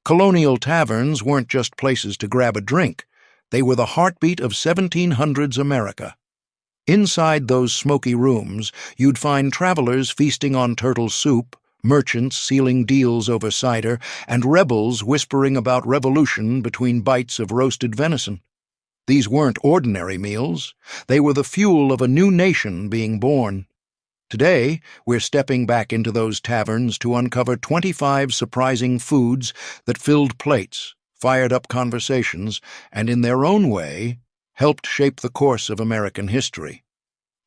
Colonial taverns weren't just places to grab a drink. They were the heartbeat of 1700s America. Inside those smoky rooms, you'd find travelers feasting on turtle soup, merchants sealing deals over cider, and rebels whispering about revolution between bites of roasted venison. These weren't ordinary meals. They were the fuel of a new nation being born. Today, we're stepping back into those taverns to uncover 25 surprising foods that filled plates, fired up conversations, and in their own way, helped shape the course of American history.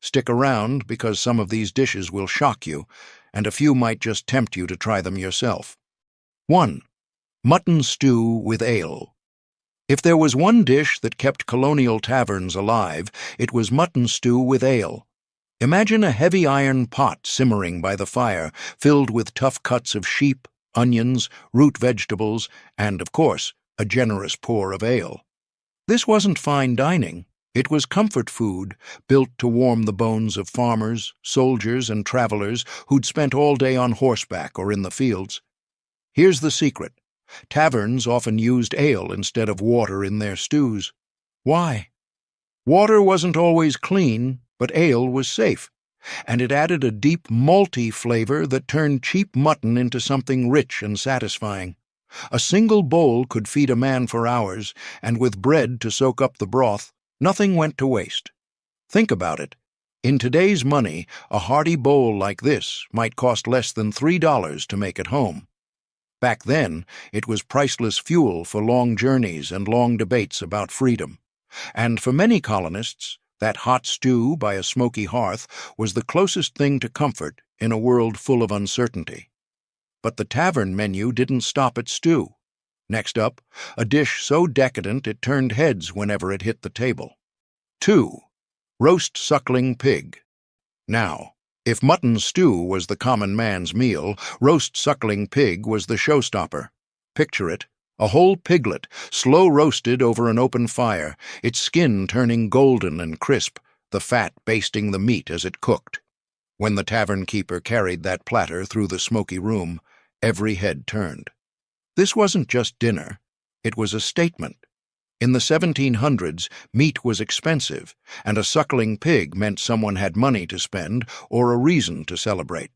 Stick around because some of these dishes will shock you, and a few might just tempt you to try them yourself. 1. Mutton stew with ale. If there was one dish that kept colonial taverns alive, it was mutton stew with ale. Imagine a heavy iron pot simmering by the fire, filled with tough cuts of sheep, onions, root vegetables, and, of course, a generous pour of ale. This wasn't fine dining. It was comfort food, built to warm the bones of farmers, soldiers, and travelers who'd spent all day on horseback or in the fields. Here's the secret. Taverns often used ale instead of water in their stews. Why? Water wasn't always clean, but ale was safe, and it added a deep malty flavor that turned cheap mutton into something rich and satisfying. A single bowl could feed a man for hours, and with bread to soak up the broth, nothing went to waste. Think about it. In today's money, a hearty bowl like this might cost less than $3 to make at home. Back then, it was priceless fuel for long journeys and long debates about freedom. And for many colonists, that hot stew by a smoky hearth was the closest thing to comfort in a world full of uncertainty. But the tavern menu didn't stop at stew. Next up, a dish so decadent it turned heads whenever it hit the table. 2. Roast suckling pig. Now, if mutton stew was the common man's meal, roast suckling pig was the showstopper. Picture it. A whole piglet, slow-roasted over an open fire, its skin turning golden and crisp, the fat basting the meat as it cooked. When the tavern keeper carried that platter through the smoky room, every head turned. This wasn't just dinner. It was a statement. In the 1700s, meat was expensive, and a suckling pig meant someone had money to spend or a reason to celebrate.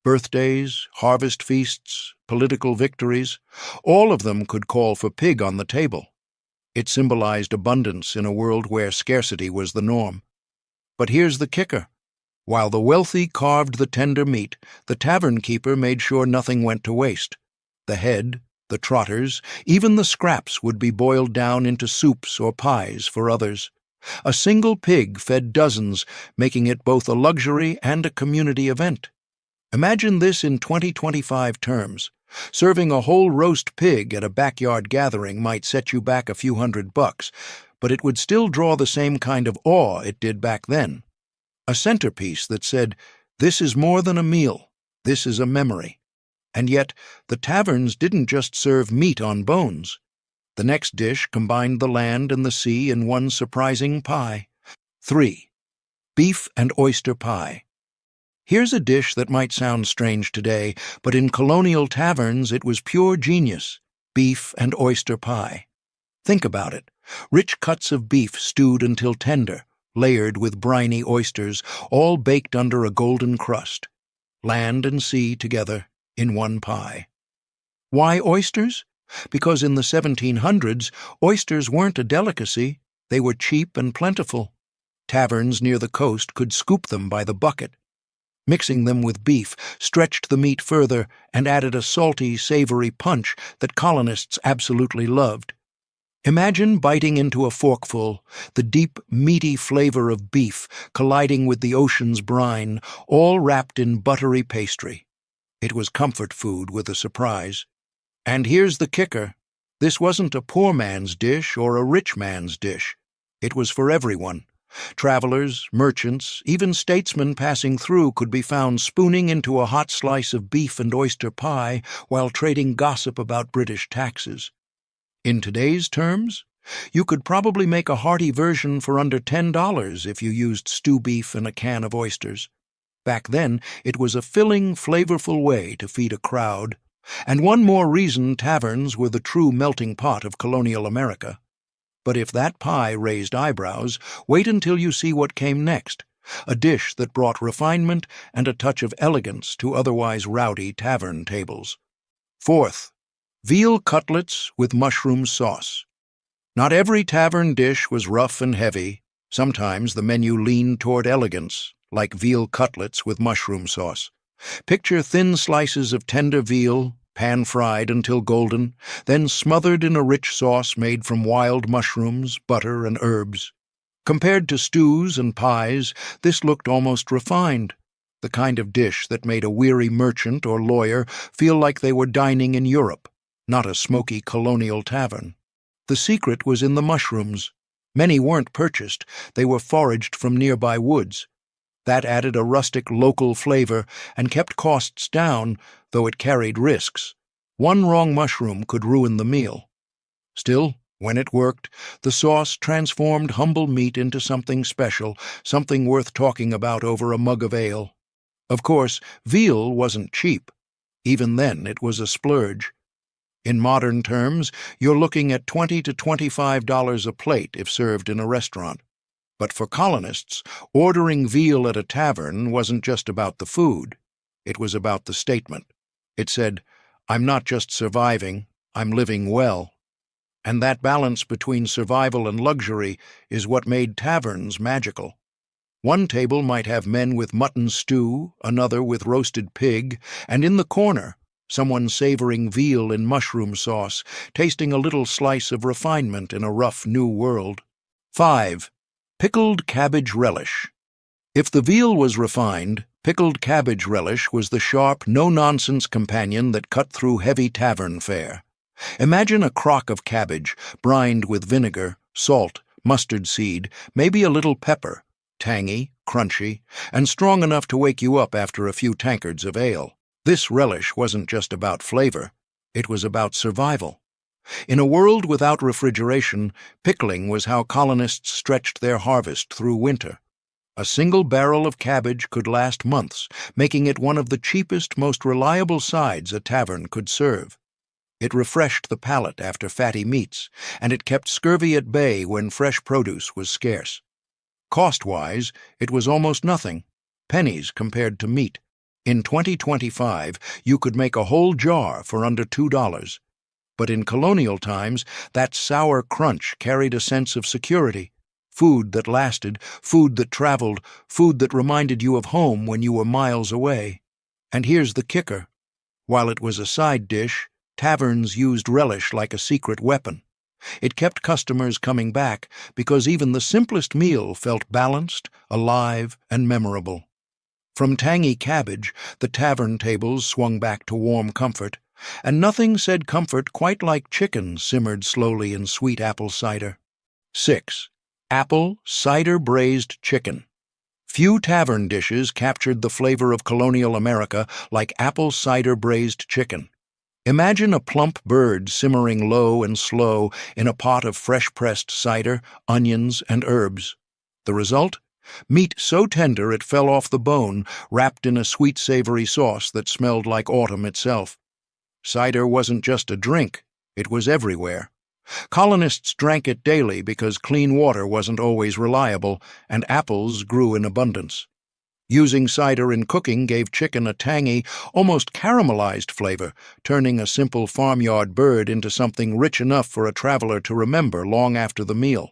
Birthdays, harvest feasts, political victories, all of them could call for pig on the table. It symbolized abundance in a world where scarcity was the norm. But here's the kicker. While the wealthy carved the tender meat, the tavern keeper made sure nothing went to waste. The head, the trotters, even the scraps would be boiled down into soups or pies for others. A single pig fed dozens, making it both a luxury and a community event. Imagine this in 2025 terms. Serving a whole roast pig at a backyard gathering might set you back a few $100, but it would still draw the same kind of awe it did back then. A centerpiece that said, "This is more than a meal, this is a memory." And yet, the taverns didn't just serve meat on bones. The next dish combined the land and the sea in one surprising pie. 3. Beef and oyster pie. Here's a dish that might sound strange today, but in colonial taverns it was pure genius: beef and oyster pie. Think about it. Rich cuts of beef stewed until tender, layered with briny oysters, all baked under a golden crust. Land and sea together in one pie. Why oysters? Because in the 1700s, oysters weren't a delicacy, they were cheap and plentiful. Taverns near the coast could scoop them by the bucket. Mixing them with beef stretched the meat further and added a salty, savory punch that colonists absolutely loved. Imagine biting into a forkful, the deep, meaty flavor of beef colliding with the ocean's brine, all wrapped in buttery pastry. It was comfort food with a surprise. And here's the kicker. This wasn't a poor man's dish or a rich man's dish. It was for everyone. Travelers, merchants, even statesmen passing through could be found spooning into a hot slice of beef and oyster pie while trading gossip about British taxes. In today's terms, you could probably make a hearty version for under $10 if you used stew beef and a can of oysters. Back then, it was a filling, flavorful way to feed a crowd, And one more reason taverns were the true melting pot of colonial America. But if that pie raised eyebrows, wait until you see what came next, a dish that brought refinement and a touch of elegance to otherwise rowdy tavern tables. Fourth, veal cutlets with mushroom sauce. Not every tavern dish was rough and heavy. Sometimes the menu leaned toward elegance, like veal cutlets with mushroom sauce. Picture thin slices of tender veal, pan-fried until golden, then smothered in a rich sauce made from wild mushrooms, butter, and herbs. Compared to stews and pies, this looked almost refined, the kind of dish that made a weary merchant or lawyer feel like they were dining in Europe, not a smoky colonial tavern. The secret was in the mushrooms. Many weren't purchased, they were foraged from nearby woods. That added a rustic local flavor and kept costs down, though it carried risks. One wrong mushroom could ruin the meal. Still, when it worked, the sauce transformed humble meat into something special, something worth talking about over a mug of ale. Of course, veal wasn't cheap. Even then, it was a splurge. In modern terms, you're looking at $20 to $25 a plate if served in a restaurant. But for colonists, ordering veal at a tavern wasn't just about the food. It was about the statement. It said, "I'm not just surviving, I'm living well." And that balance between survival and luxury is what made taverns magical. One table might have men with mutton stew, another with roasted pig, and in the corner, someone savoring veal in mushroom sauce, tasting a little slice of refinement in a rough new world. 5. Pickled cabbage relish. If the veal was refined, pickled cabbage relish was the sharp, no-nonsense companion that cut through heavy tavern fare. Imagine a crock of cabbage, brined with vinegar, salt, mustard seed, maybe a little pepper, tangy, crunchy, and strong enough to wake you up after a few tankards of ale. This relish wasn't just about flavor, it was about survival. In a world without refrigeration, pickling was how colonists stretched their harvest through winter. A single barrel of cabbage could last months, making it one of the cheapest, most reliable sides a tavern could serve. It refreshed the palate after fatty meats, and it kept scurvy at bay when fresh produce was scarce. Cost-wise, it was almost nothing, pennies compared to meat. In 2025, you could make a whole jar for under $2. But in colonial times, that sour crunch carried a sense of security. Food that lasted, food that traveled, food that reminded you of home when you were miles away. And here's the kicker. While it was a side dish, taverns used relish like a secret weapon. It kept customers coming back because even the simplest meal felt balanced, alive, and memorable. From tangy cabbage, the tavern tables swung back to warm comfort, and nothing said comfort quite like chicken simmered slowly in sweet apple cider. 6. Apple cider braised chicken. Few tavern dishes captured the flavor of colonial America like apple cider braised chicken. Imagine a plump bird simmering low and slow in a pot of fresh-pressed cider, onions, and herbs. The result? Meat so tender it fell off the bone, wrapped in a sweet savory sauce that smelled like autumn itself. Cider wasn't just a drink, it was everywhere. Colonists drank it daily because clean water wasn't always reliable, and apples grew in abundance. Using cider in cooking gave chicken a tangy, almost caramelized flavor, turning a simple farmyard bird into something rich enough for a traveler to remember long after the meal.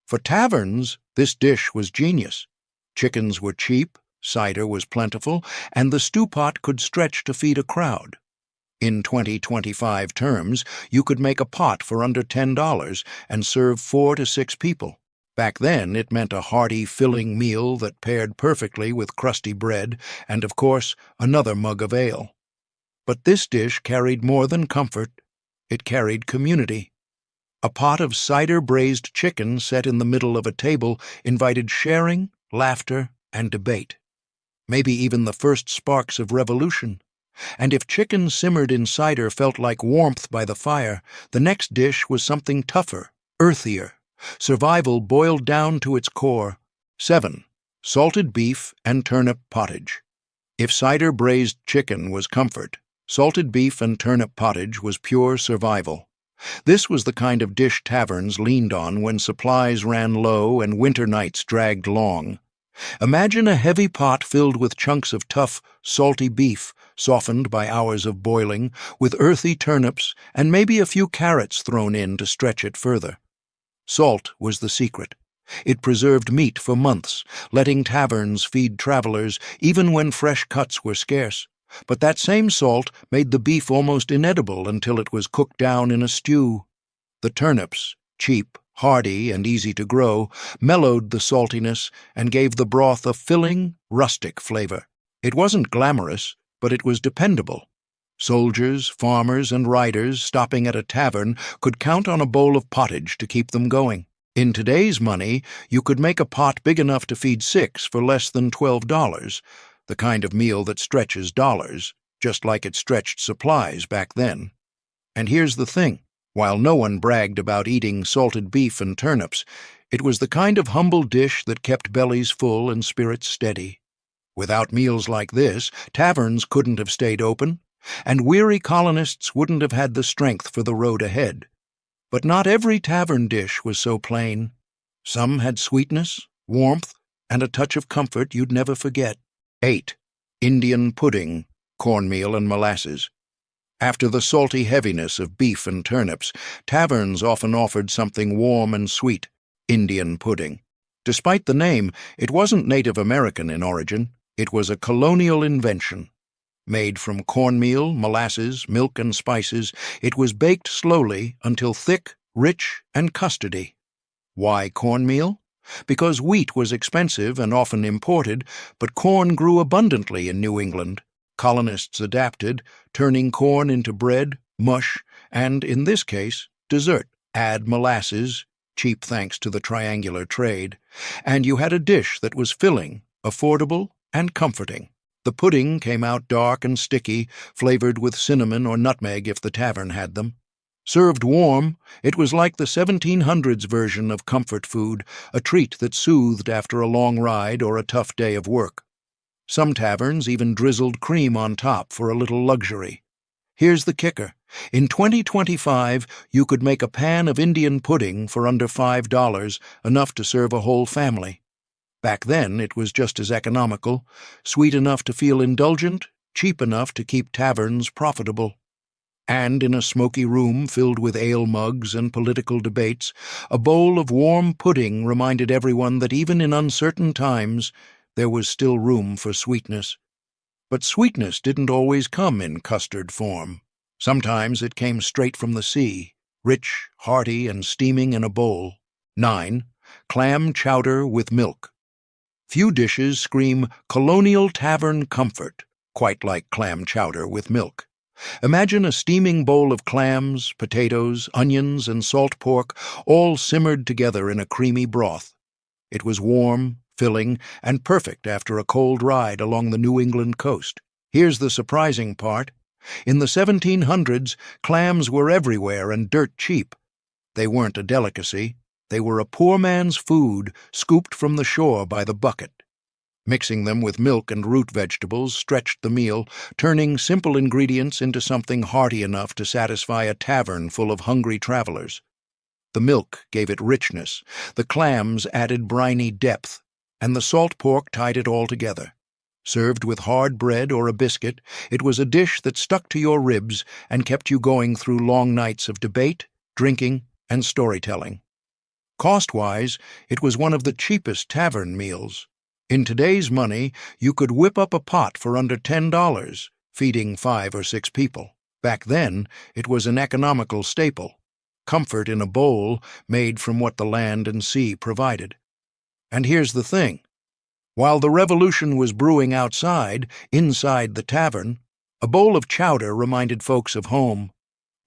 For taverns, this dish was genius. Chickens were cheap, cider was plentiful, and the stew pot could stretch to feed a crowd. In 2025 terms, you could make a pot for under $10 and serve 4 to 6 people. Back then, it meant a hearty, filling meal that paired perfectly with crusty bread and, of course, another mug of ale. But this dish carried more than comfort. It carried community. A pot of cider-braised chicken set in the middle of a table invited sharing, laughter, and debate. Maybe even the first sparks of revolution. And if chicken simmered in cider felt like warmth by the fire, the next dish was something tougher, earthier. Survival boiled down to its core. 7. Salted beef and turnip pottage. If cider-braised chicken was comfort, Salted beef and turnip pottage was pure survival. This was the kind of dish taverns leaned on when supplies ran low and winter nights dragged long. Imagine a heavy pot filled with chunks of tough, salty beef, softened by hours of boiling, with earthy turnips and maybe a few carrots thrown in to stretch it further. Salt was the secret. It preserved meat for months, letting taverns feed travelers even when fresh cuts were scarce. But that same salt made the beef almost inedible until it was cooked down in a stew. The turnips, cheap, hardy, and easy to grow, mellowed the saltiness and gave the broth a filling, rustic flavor. It wasn't glamorous, but it was dependable. Soldiers, farmers, and riders stopping at a tavern could count on a bowl of pottage to keep them going. In today's money, you could make a pot big enough to feed 6 for less than $12, the kind of meal that stretches dollars, just like it stretched supplies back then. And here's the thing. While no one bragged about eating salted beef and turnips, it was the kind of humble dish that kept bellies full and spirits steady. Without meals like this, taverns couldn't have stayed open, and weary colonists wouldn't have had the strength for the road ahead. But not every tavern dish was so plain. Some had sweetness, warmth, and a touch of comfort you'd never forget. 8. Indian pudding, cornmeal and molasses. After the salty heaviness of beef and turnips, taverns often offered something warm and sweet, Indian pudding. Despite the name, it wasn't Native American in origin. It was a colonial invention. Made from cornmeal, molasses, milk, and spices, it was baked slowly until thick, rich, and custardy. Why cornmeal? Because wheat was expensive and often imported, but corn grew abundantly in New England. Colonists adapted, turning corn into bread, mush, and, in this case, dessert. Add molasses, cheap thanks to the triangular trade, and you had a dish that was filling, affordable, and comforting. The pudding came out dark and sticky, flavored with cinnamon or nutmeg if the tavern had them. Served warm, it was like the 1700s version of comfort food, a treat that soothed after a long ride or a tough day of work. Some taverns even drizzled cream on top for a little luxury. Here's the kicker. In 2025, you could make a pan of Indian pudding for under $5, enough to serve a whole family. Back then, it was just as economical, sweet enough to feel indulgent, cheap enough to keep taverns profitable. And in a smoky room filled with ale mugs and political debates, a bowl of warm pudding reminded everyone that even in uncertain times, there was still room for sweetness. But sweetness didn't always come in custard form. Sometimes it came straight from the sea, rich, hearty, and steaming in a bowl. 9. Clam chowder with milk. Few dishes scream Colonial Tavern comfort, quite like clam chowder with milk. Imagine a steaming bowl of clams, potatoes, onions, and salt pork, all simmered together in a creamy broth. It was warm, filling, and perfect after a cold ride along the New England coast. Here's the surprising part. In the 1700s, clams were everywhere and dirt cheap. They weren't a delicacy. They were a poor man's food, scooped from the shore by the bucket. Mixing them with milk and root vegetables stretched the meal, turning simple ingredients into something hearty enough to satisfy a tavern full of hungry travelers. The milk gave it richness, the clams added briny depth, and the salt pork tied it all together. Served with hard bread or a biscuit, it was a dish that stuck to your ribs and kept you going through long nights of debate, drinking, and storytelling. Cost-wise, it was one of the cheapest tavern meals. In today's money, you could whip up a pot for under $10, feeding 5 or 6 people. Back then, it was an economical staple, comfort in a bowl made from what the land and sea provided. And here's the thing. While the revolution was brewing outside, inside the tavern, a bowl of chowder reminded folks of home.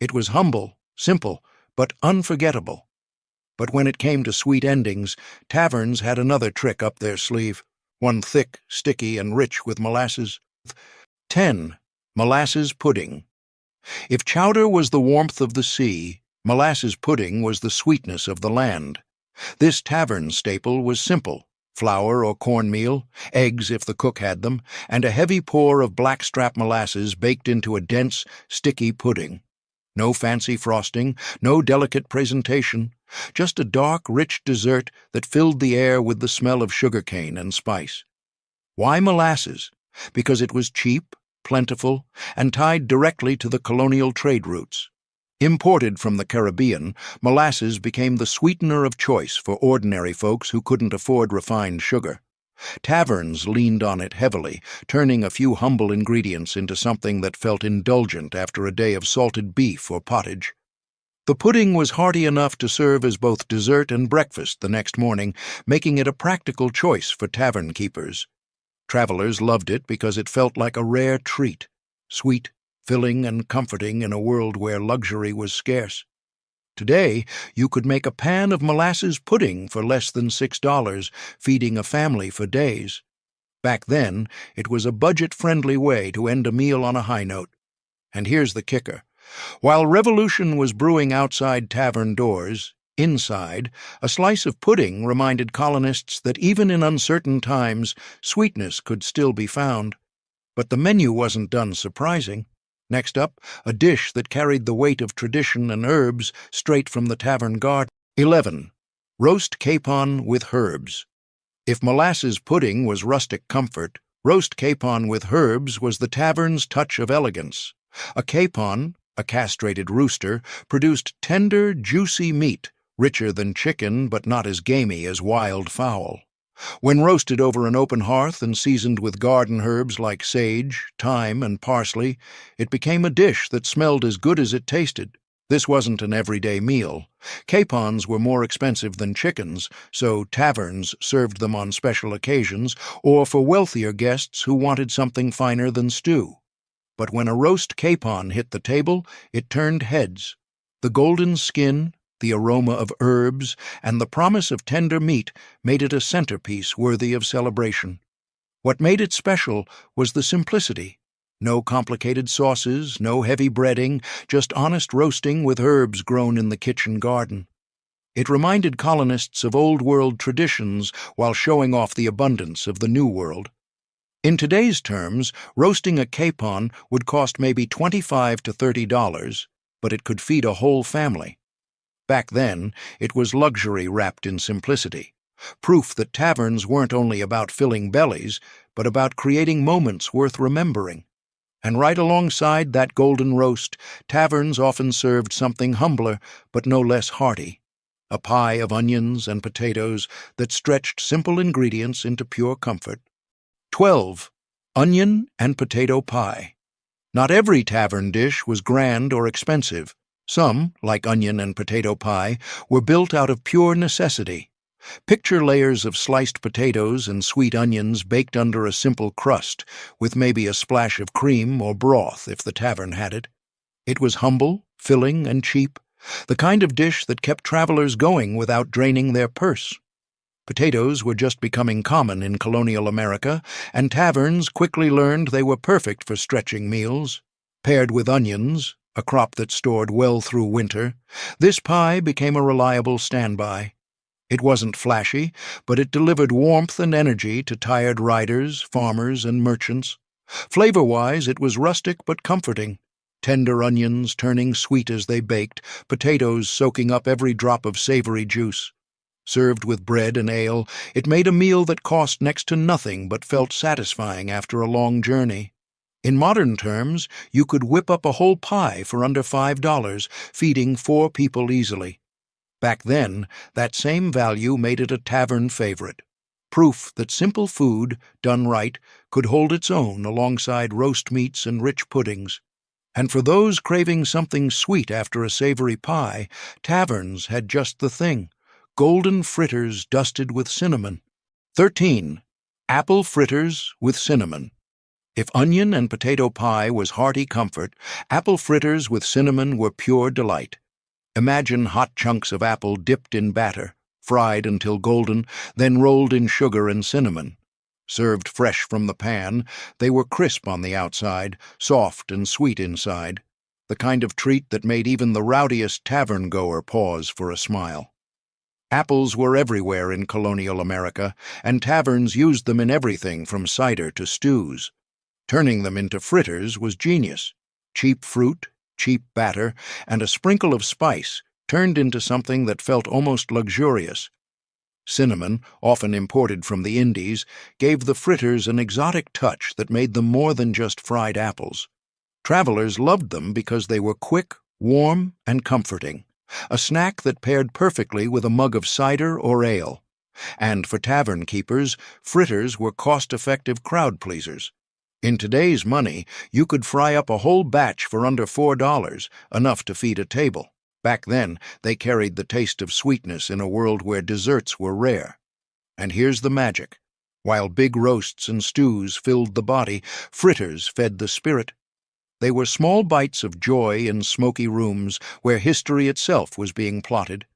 It was humble, simple, but unforgettable. But when it came to sweet endings, taverns had another trick up their sleeve, one thick, sticky, and rich with molasses. 10. Molasses pudding. If chowder was the warmth of the sea, molasses pudding was the sweetness of the land. This tavern staple was simple, flour or cornmeal, eggs if the cook had them, and a heavy pour of blackstrap molasses baked into a dense, sticky pudding. No fancy frosting, no delicate presentation, just a dark, rich dessert that filled the air with the smell of sugarcane and spice. Why molasses? Because it was cheap, plentiful, and tied directly to the colonial trade routes. Imported from the Caribbean, molasses became the sweetener of choice for ordinary folks who couldn't afford refined sugar. Taverns leaned on it heavily, turning a few humble ingredients into something that felt indulgent after a day of salted beef or pottage. The pudding was hearty enough to serve as both dessert and breakfast the next morning, making it a practical choice for tavern keepers. Travelers loved it because it felt like a rare treat, sweet, filling, and comforting in a world where luxury was scarce. Today, you could make a pan of molasses pudding for less than $6, feeding a family for days. Back then, it was a budget-friendly way to end a meal on a high note. And here's the kicker. While revolution was brewing outside tavern doors, inside, a slice of pudding reminded colonists that even in uncertain times, sweetness could still be found. But the menu wasn't done surprising. Next up, a dish that carried the weight of tradition and herbs straight from the tavern garden. 11. Roast capon with herbs. If molasses pudding was rustic comfort, roast capon with herbs was the tavern's touch of elegance. A capon, a castrated rooster, produced tender, juicy meat, richer than chicken but not as gamey as wild fowl. When roasted over an open hearth and seasoned with garden herbs like sage, thyme, and parsley, it became a dish that smelled as good as it tasted. This wasn't an everyday meal. Capons were more expensive than chickens, so taverns served them on special occasions or for wealthier guests who wanted something finer than stew. But when a roast capon hit the table, it turned heads. The golden skin, the aroma of herbs, and the promise of tender meat made it a centerpiece worthy of celebration. What made it special was the simplicity. No complicated sauces, no heavy breading, just honest roasting with herbs grown in the kitchen garden. It reminded colonists of old-world traditions while showing off the abundance of the New World. In today's terms, roasting a capon would cost maybe $25 to $30, but it could feed a whole family. Back then, it was luxury wrapped in simplicity, proof that taverns weren't only about filling bellies, but about creating moments worth remembering. And right alongside that golden roast, taverns often served something humbler, but no less hearty. A pie of onions and potatoes that stretched simple ingredients into pure comfort. 12. Onion and potato pie. Not every tavern dish was grand or expensive. Some, like onion and potato pie, were built out of pure necessity. Picture layers of sliced potatoes and sweet onions baked under a simple crust, with maybe a splash of cream or broth if the tavern had it. It was humble, filling, and cheap, the kind of dish that kept travelers going without draining their purse. Potatoes were just becoming common in colonial America, and taverns quickly learned they were perfect for stretching meals. Paired with onions, a crop that stored well through winter, this pie became a reliable standby. It wasn't flashy, but it delivered warmth and energy to tired riders, farmers, and merchants. Flavor-wise, it was rustic but comforting. Tender onions turning sweet as they baked, potatoes soaking up every drop of savory juice. Served with bread and ale, it made a meal that cost next to nothing but felt satisfying after a long journey. In modern terms, you could whip up a whole pie for under $5, feeding 4 people easily. Back then, that same value made it a tavern favorite. Proof that simple food, done right, could hold its own alongside roast meats and rich puddings. And for those craving something sweet after a savory pie, taverns had just the thing: golden fritters dusted with cinnamon. 13. Apple fritters with cinnamon. If onion and potato pie was hearty comfort, apple fritters with cinnamon were pure delight. Imagine hot chunks of apple dipped in batter, fried until golden, then rolled in sugar and cinnamon. Served fresh from the pan, they were crisp on the outside, soft and sweet inside, the kind of treat that made even the rowdiest tavern-goer pause for a smile. Apples were everywhere in colonial America, and taverns used them in everything from cider to stews. Turning them into fritters was genius. Cheap fruit, cheap batter, and a sprinkle of spice turned into something that felt almost luxurious. Cinnamon, often imported from the Indies, gave the fritters an exotic touch that made them more than just fried apples. Travelers loved them because they were quick, warm, and comforting, a snack that paired perfectly with a mug of cider or ale. And for tavern keepers, fritters were cost-effective crowd pleasers. In today's money, you could fry up a whole batch for under $4, enough to feed a table. Back then, they carried the taste of sweetness in a world where desserts were rare. And here's the magic. While big roasts and stews filled the body, fritters fed the spirit. They were small bites of joy in smoky rooms where history itself was being plotted.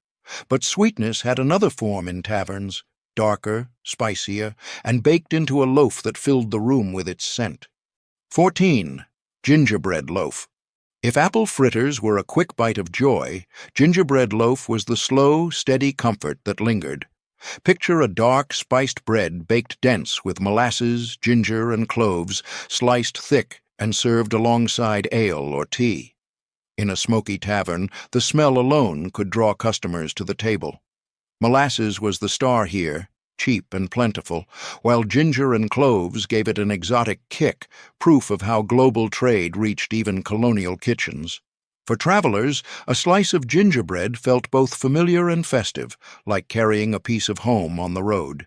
But sweetness had another form in taverns, darker, spicier, and baked into a loaf that filled the room with its scent. 14. Gingerbread loaf. If apple fritters were a quick bite of joy, gingerbread loaf was the slow, steady comfort that lingered. Picture a dark, spiced bread baked dense with molasses, ginger, and cloves, sliced thick and served alongside ale or tea. In a smoky tavern, the smell alone could draw customers to the table. Molasses was the star here, cheap and plentiful, while ginger and cloves gave it an exotic kick, proof of how global trade reached even colonial kitchens. For travelers, a slice of gingerbread felt both familiar and festive, like carrying a piece of home on the road.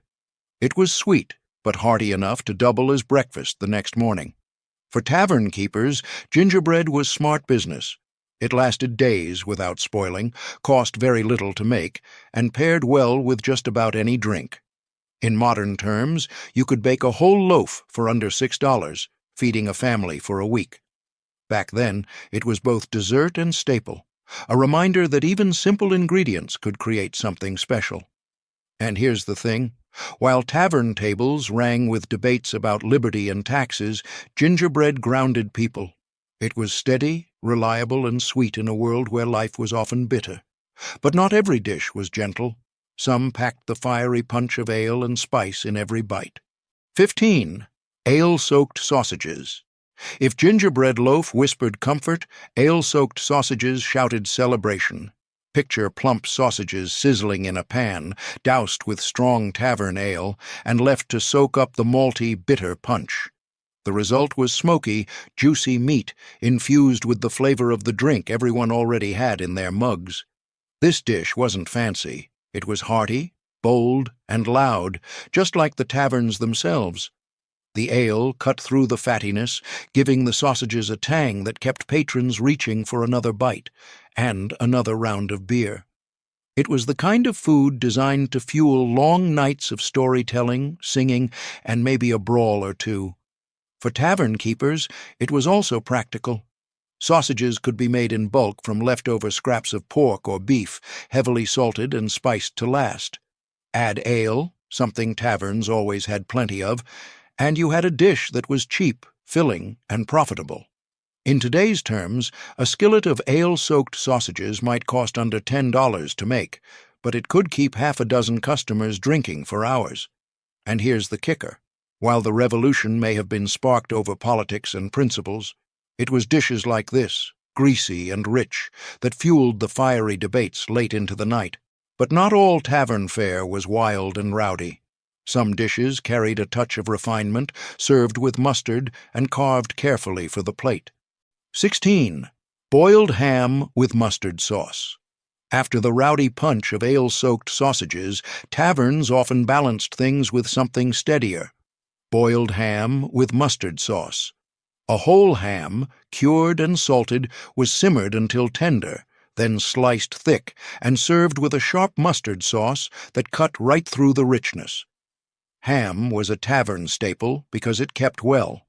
It was sweet, but hearty enough to double as breakfast the next morning. For tavern keepers, gingerbread was smart business. It lasted days without spoiling, cost very little to make, and paired well with just about any drink. In modern terms, you could bake a whole loaf for under $6, feeding a family for a week. Back then, it was both dessert and staple, a reminder that even simple ingredients could create something special. And here's the thing. While tavern tables rang with debates about liberty and taxes, gingerbread grounded people. It was steady, reliable, and sweet in a world where life was often bitter. But not every dish was gentle. Some packed the fiery punch of ale and spice in every bite. 15. Ale-soaked sausages. If gingerbread loaf whispered comfort, ale-soaked sausages shouted celebration. Picture plump sausages sizzling in a pan, doused with strong tavern ale, and left to soak up the malty, bitter punch. The result was smoky, juicy meat, infused with the flavor of the drink everyone already had in their mugs. This dish wasn't fancy. It was hearty, bold, and loud, just like the taverns themselves. The ale cut through the fattiness, giving the sausages a tang that kept patrons reaching for another bite, and another round of beer. It was the kind of food designed to fuel long nights of storytelling, singing, and maybe a brawl or two. For tavern keepers, it was also practical. Sausages could be made in bulk from leftover scraps of pork or beef, heavily salted and spiced to last. Add ale, something taverns always had plenty of, and you had a dish that was cheap, filling, and profitable. In today's terms, a skillet of ale-soaked sausages might cost under $10 to make, but it could keep half a dozen customers drinking for hours. And here's the kicker. While the revolution may have been sparked over politics and principles, it was dishes like this, greasy and rich, that fueled the fiery debates late into the night. But not all tavern fare was wild and rowdy. Some dishes carried a touch of refinement, served with mustard and carved carefully for the plate. 16. Boiled ham with mustard sauce. After the rowdy punch of ale-soaked sausages, taverns often balanced things with something steadier. Boiled ham with mustard sauce. A whole ham, cured and salted, was simmered until tender, then sliced thick and served with a sharp mustard sauce that cut right through the richness. Ham was a tavern staple because it kept well.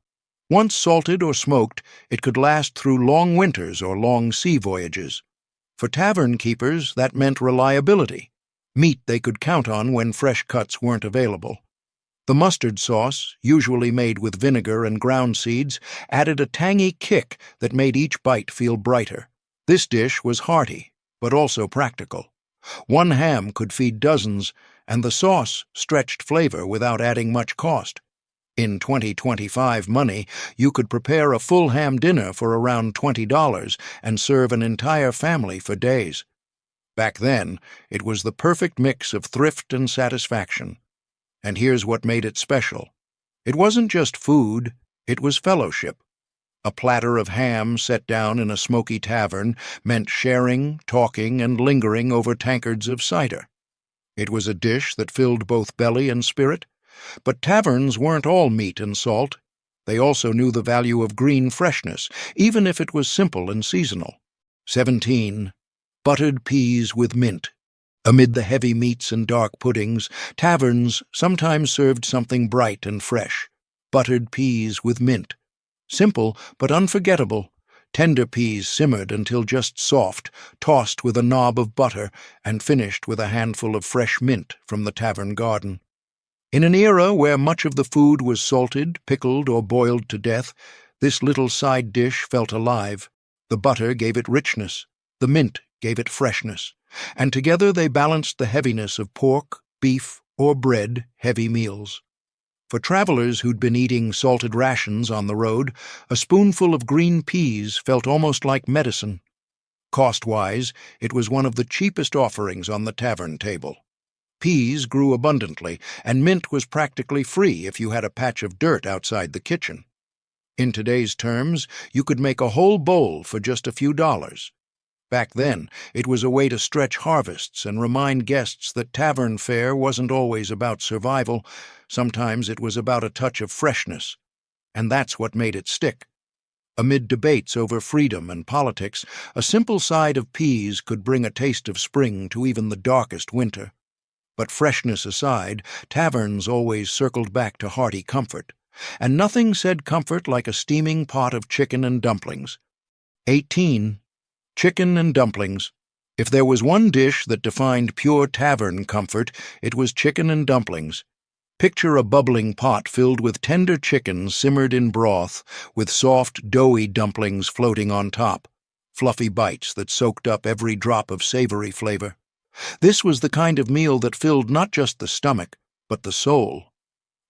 Once salted or smoked, it could last through long winters or long sea voyages. For tavern keepers, that meant reliability, meat they could count on when fresh cuts weren't available. The mustard sauce, usually made with vinegar and ground seeds, added a tangy kick that made each bite feel brighter. This dish was hearty, but also practical. One ham could feed dozens, and the sauce stretched flavor without adding much cost. In 2025 money, you could prepare a full ham dinner for around $20 and serve an entire family for days. Back then, it was the perfect mix of thrift and satisfaction. And here's what made it special. It wasn't just food, it was fellowship. A platter of ham set down in a Smoky tavern meant sharing, talking, and lingering over tankards of cider. It was a dish that filled both belly and spirit. But taverns weren't all meat and salt. They also knew the value of green freshness, even if it was simple and seasonal. 17. Buttered peas with mint. Amid the heavy meats and dark puddings, taverns sometimes served something bright and fresh. Buttered peas with mint. Simple but unforgettable. Tender peas simmered until just soft, tossed with a knob of butter, and finished with a handful of fresh mint from the tavern garden. In an era where much of the food was salted, pickled, or boiled to death, this little side dish felt alive. The butter gave it richness, the mint gave it freshness, and together they balanced the heaviness of pork, beef, or bread-heavy meals. For travelers who'd been eating salted rations on the road, a spoonful of green peas felt almost like medicine. Cost-wise, it was one of the cheapest offerings on the tavern table. Peas grew abundantly, and mint was practically free if you had a patch of dirt outside the kitchen. In today's terms, you could make a whole bowl for just a few dollars. Back then, it was a way to stretch harvests and remind guests that tavern fare wasn't always about survival. Sometimes it was about a touch of freshness. And that's what made it stick. Amid debates over freedom and politics, a simple side of peas could bring a taste of spring to even the darkest winter. But freshness aside, taverns always circled back to hearty comfort, and nothing said comfort like a steaming pot of chicken and dumplings. 18. Chicken and dumplings. If there was one dish that defined pure tavern comfort, it was chicken and dumplings. Picture a bubbling pot filled with tender chicken simmered in broth, with soft, doughy dumplings floating on top, fluffy bites that soaked up every drop of savory flavor. This was the kind of meal that filled not just the stomach, but the soul.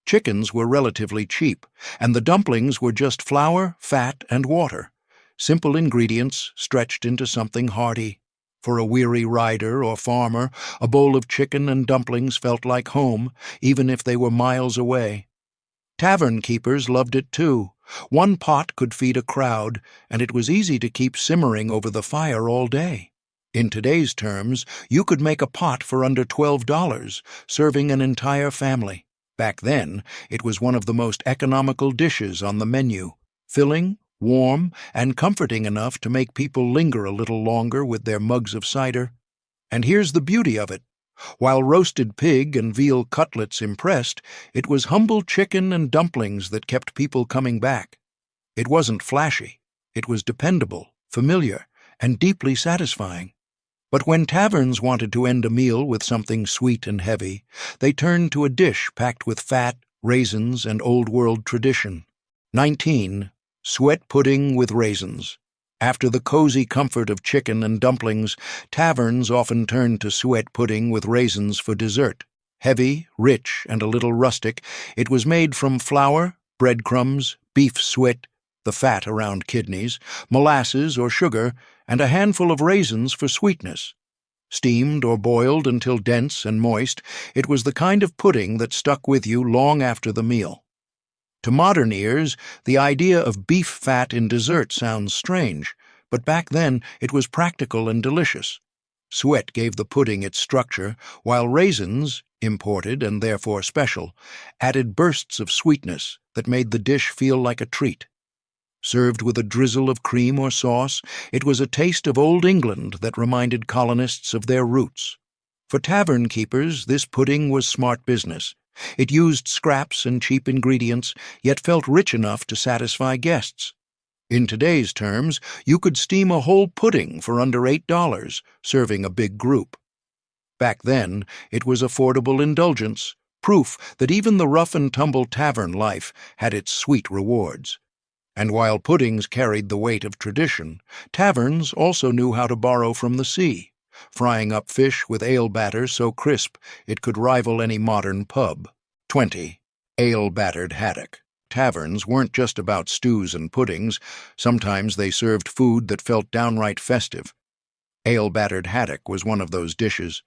Chickens were relatively cheap, and the dumplings were just flour, fat, and water. Simple ingredients stretched into something hearty. For a weary rider or farmer, a bowl of chicken and dumplings felt like home, even if they were miles away. Tavern keepers loved it too. One pot could feed a crowd, and it was easy to keep simmering over the fire all day. In today's terms, you could make a pot for under $12, serving an entire family. Back then, it was one of the most economical dishes on the menu, filling, warm, and comforting enough to make people linger a little longer with their mugs of cider. And here's the beauty of it. While roasted pig and veal cutlets impressed, it was humble chicken and dumplings that kept people coming back. It wasn't flashy. It was dependable, familiar, and deeply satisfying. But when taverns wanted to end a meal with something sweet and heavy, they turned to a dish packed with fat, raisins, and old-world tradition. 19. Suet pudding with raisins. After the cozy comfort of chicken and dumplings, taverns often turned to suet pudding with raisins for dessert. Heavy, rich, and a little rustic, it was made from flour, breadcrumbs, beef suet, the fat around kidneys, molasses or sugar, and a handful of raisins for sweetness. Steamed or boiled until dense and moist, it was the kind of pudding that stuck with you long after the meal. To modern ears, the idea of beef fat in dessert sounds strange, but back then it was practical and delicious. Suet gave the pudding its structure, while raisins, imported and therefore special, added bursts of sweetness that made the dish feel like a treat. Served with a drizzle of cream or sauce, it was a taste of old England that reminded colonists of their roots. For tavern keepers, this pudding was smart business. It used scraps and cheap ingredients, yet felt rich enough to satisfy guests. In today's terms, you could steam a whole pudding for under $8, serving a big group. Back then, it was affordable indulgence, proof that even the rough-and-tumble tavern life had its sweet rewards. And while puddings carried the weight of tradition, taverns also knew how to borrow from the sea. frying up fish with ale batter so crisp it could rival any modern pub. 20. Ale-battered haddock. Taverns weren't just about stews and puddings. Sometimes they served food that felt downright festive. Ale-battered haddock was one of those dishes.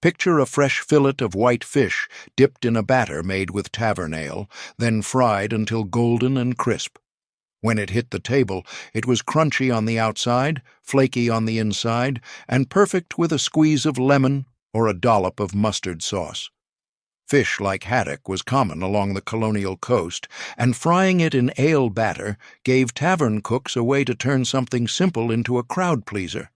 Picture a fresh fillet of white fish dipped in a batter made with tavern ale, then fried until golden and crisp. When it hit the table, it was crunchy on the outside, flaky on the inside, and perfect with a squeeze of lemon or a dollop of mustard sauce. Fish like haddock was common along the colonial coast, and frying it in ale batter gave tavern cooks a way to turn something simple into a crowd-pleaser.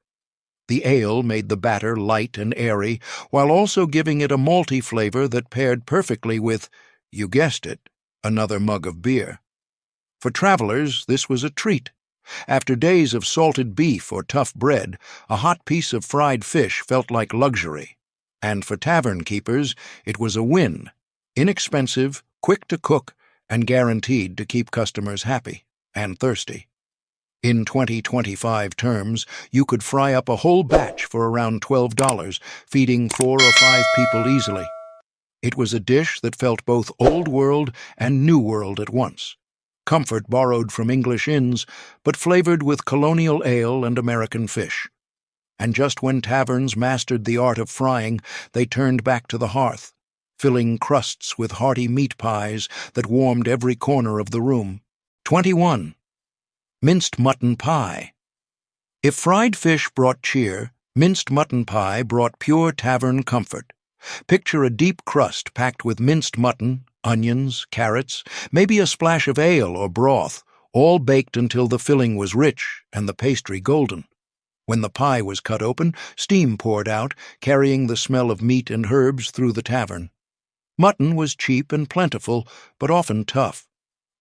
The ale made the batter light and airy, while also giving it a malty flavor that paired perfectly with, you guessed it, another mug of beer. For travelers, this was a treat. After days of salted beef or tough bread, a hot piece of fried fish felt like luxury. And for tavern keepers, it was a win. Inexpensive, quick to cook, and guaranteed to keep customers happy and thirsty. In 2025 terms, you could fry up a whole batch for around $12, feeding 4 or 5 people easily. It was a dish that felt both old world and new world at once. Comfort borrowed from English inns, but flavored with colonial ale and American fish. And just when taverns mastered the art of frying, they turned back to the hearth, filling crusts with hearty meat pies that warmed every corner of the room. 21. Minced mutton pie. If fried fish brought cheer, minced mutton pie brought pure tavern comfort. Picture a deep crust packed with minced mutton, onions, carrots, maybe a splash of ale or broth, all baked until the filling was rich and the pastry golden. When the pie was cut open, steam poured out, carrying the smell of meat and herbs through the tavern. Mutton was cheap and plentiful, but often tough.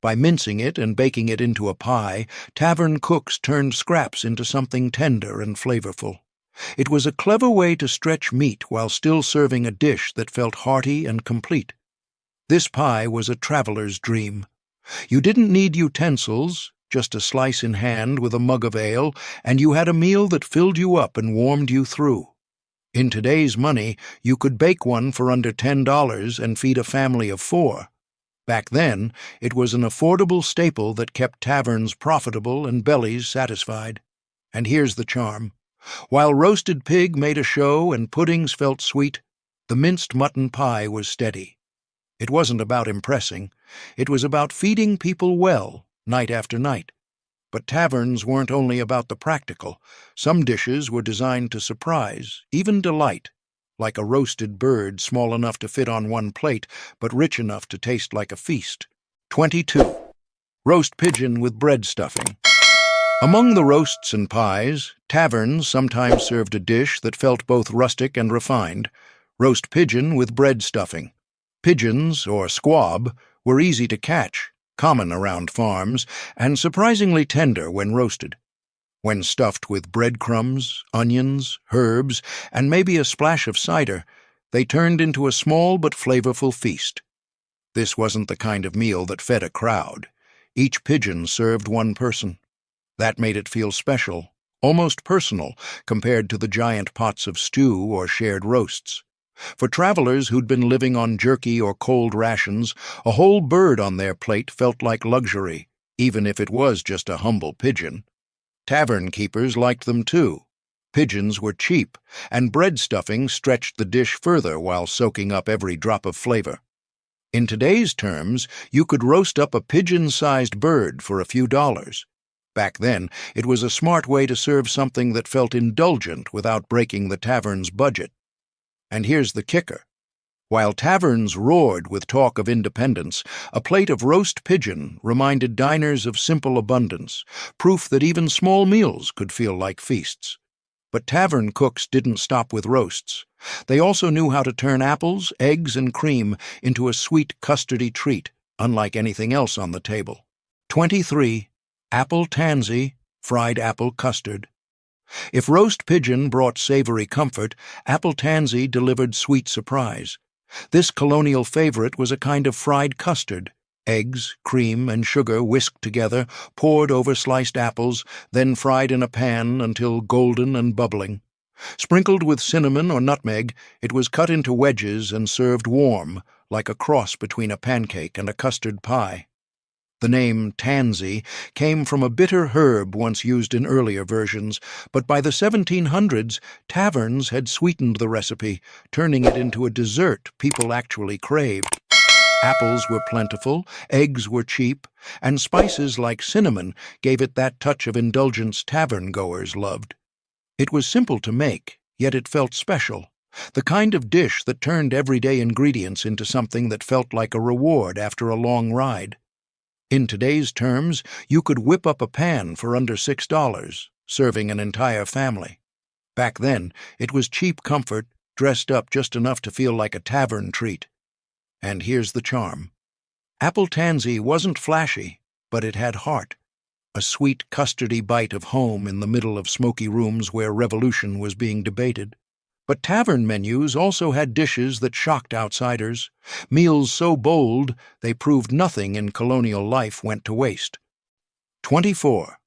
By mincing it and baking it into a pie, tavern cooks turned scraps into something tender and flavorful. It was a clever way to stretch meat while still serving a dish that felt hearty and complete. This pie was a traveler's dream. You didn't need utensils, just a slice in hand with a mug of ale, and you had a meal that filled you up and warmed you through. In today's money, you could bake one for under $10 and feed a family of 4. Back then, it was an affordable staple that kept taverns profitable and bellies satisfied. And here's the charm. While roasted pig made a show and puddings felt sweet, the minced mutton pie was steady. It wasn't about impressing. It was about feeding people well, night after night. But taverns weren't only about the practical. Some dishes were designed to surprise, even delight, like a roasted bird small enough to fit on one plate, but rich enough to taste like a feast. 22. Roast pigeon with bread stuffing. Among the roasts and pies, taverns sometimes served a dish that felt both rustic and refined: roast pigeon with bread stuffing. Pigeons, or squab, were easy to catch, common around farms, and surprisingly tender when roasted. When stuffed with breadcrumbs, onions, herbs, and maybe a splash of cider, they turned into a small but flavorful feast. This wasn't the kind of meal that fed a crowd. Each pigeon served one person. That made it feel special, almost personal, compared to the giant pots of stew or shared roasts. For travelers who'd been living on jerky or cold rations, a whole bird on their plate felt like luxury, even if it was just a humble pigeon. Tavern keepers liked them too. Pigeons were cheap, and bread stuffing stretched the dish further while soaking up every drop of flavor. In today's terms, you could roast up a pigeon-sized bird for a few dollars. Back then, it was a smart way to serve something that felt indulgent without breaking the tavern's budget. And here's the kicker. While taverns roared with talk of independence, a plate of roast pigeon reminded diners of simple abundance, proof that even small meals could feel like feasts. But tavern cooks didn't stop with roasts. They also knew how to turn apples, eggs, and cream into a sweet custardy treat, unlike anything else on the table. 23. Apple tansy, fried apple custard. If roast pigeon brought savory comfort, apple tansy delivered sweet surprise. This colonial favorite was a kind of fried custard: eggs, cream, and sugar whisked together, poured over sliced apples, then fried in a pan until golden and bubbling. Sprinkled with cinnamon or nutmeg, it was cut into wedges and served warm, like a cross between a pancake and a custard pie. The name tansy came from a bitter herb once used in earlier versions, but by the 1700s, taverns had sweetened the recipe, turning it into a dessert people actually craved. Apples were plentiful, eggs were cheap, and spices like cinnamon gave it that touch of indulgence tavern-goers loved. It was simple to make, yet it felt special, the kind of dish that turned everyday ingredients into something that felt like a reward after a long ride. In today's terms, you could whip up a pan for under $6, serving an entire family. Back then, it was cheap comfort, dressed up just enough to feel like a tavern treat. And here's the charm. Apple tansy wasn't flashy, but it had heart. A sweet, custardy bite of home in the middle of smoky rooms where revolution was being debated. But tavern menus also had dishes that shocked outsiders, meals so bold they proved nothing in colonial life went to waste. 24.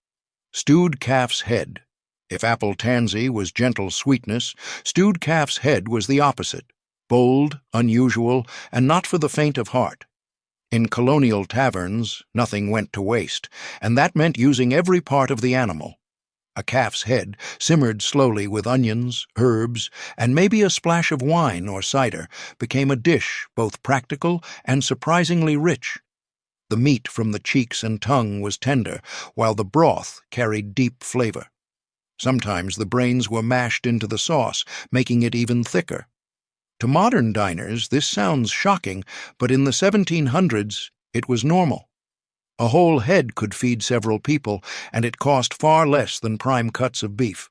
Stewed calf's head. If apple tansy was gentle sweetness, stewed calf's head was the opposite. Bold, unusual, and not for the faint of heart. In colonial taverns, nothing went to waste, and that meant using every part of the animal. A calf's head, simmered slowly with onions, herbs, and maybe a splash of wine or cider, became a dish both practical and surprisingly rich. The meat from the cheeks and tongue was tender, while the broth carried deep flavor. Sometimes the brains were mashed into the sauce, making it even thicker. To modern diners, this sounds shocking, but in the 1700s, it was normal. A whole head could feed several people, and it cost far less than prime cuts of beef.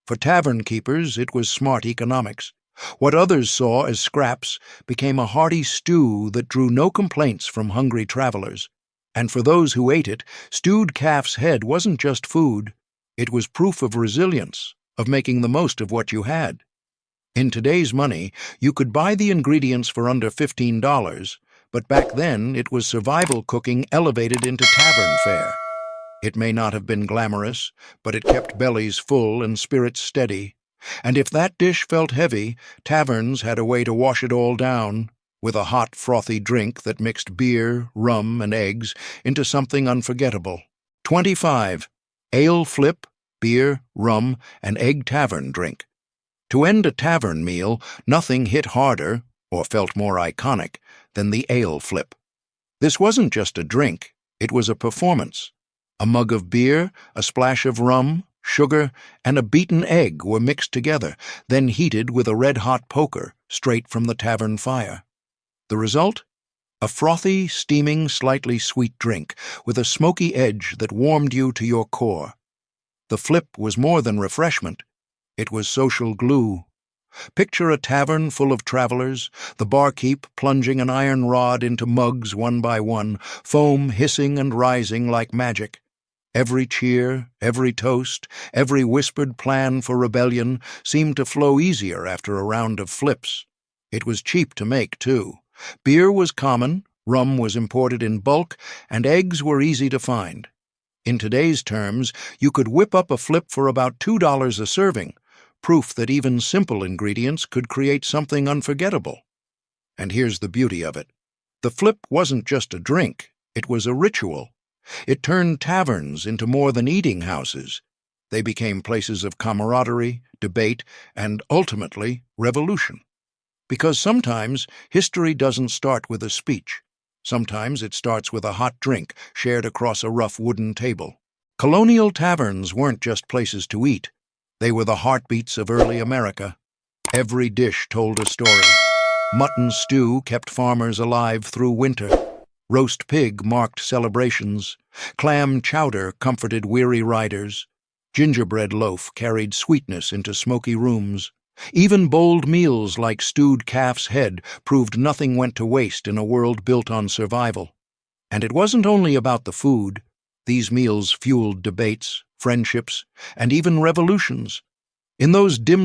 For tavern keepers, it was smart economics. What others saw as scraps became a hearty stew that drew no complaints from hungry travelers. And for those who ate it, stewed calf's head wasn't just food. It was proof of resilience, of making the most of what you had. In today's money, you could buy the ingredients for under $15, but back then it was survival cooking elevated into tavern fare. It may not have been glamorous, but it kept bellies full and spirits steady. And if that dish felt heavy, taverns had a way to wash it all down, with a hot, frothy drink that mixed beer, rum, and eggs into something unforgettable. 25. Ale flip, beer, rum, and egg tavern drink. To end a tavern meal, nothing hit harder, or felt more iconic, than the ale flip. This wasn't just a drink, it was a performance. A mug of beer, a splash of rum, sugar, and a beaten egg were mixed together, then heated with a red-hot poker straight from the tavern fire. The result? A frothy, steaming, slightly sweet drink with a smoky edge that warmed you to your core. The flip was more than refreshment. It was social glue. Picture a tavern full of travelers, the barkeep plunging an iron rod into mugs one by one, foam hissing and rising like magic. Every cheer, every toast, every whispered plan for rebellion seemed to flow easier after a round of flips. It was cheap to make, too. Beer was common, rum was imported in bulk, and eggs were easy to find. In today's terms, you could whip up a flip for about $2 a serving, proof that even simple ingredients could create something unforgettable. And here's the beauty of it. The flip wasn't just a drink, it was a ritual. It turned taverns into more than eating houses. They became places of camaraderie, debate, and ultimately, revolution. Because sometimes history doesn't start with a speech. Sometimes it starts with a hot drink shared across a rough wooden table. Colonial taverns weren't just places to eat. They were the heartbeats of early America. Every dish told a story. Mutton stew kept farmers alive through winter. Roast pig marked celebrations. Clam chowder comforted weary riders. Gingerbread loaf carried sweetness into smoky rooms. Even bold meals like stewed calf's head proved nothing went to waste in a world built on survival. And it wasn't only about the food. These meals fueled debates, friendships, and even revolutions. In those dim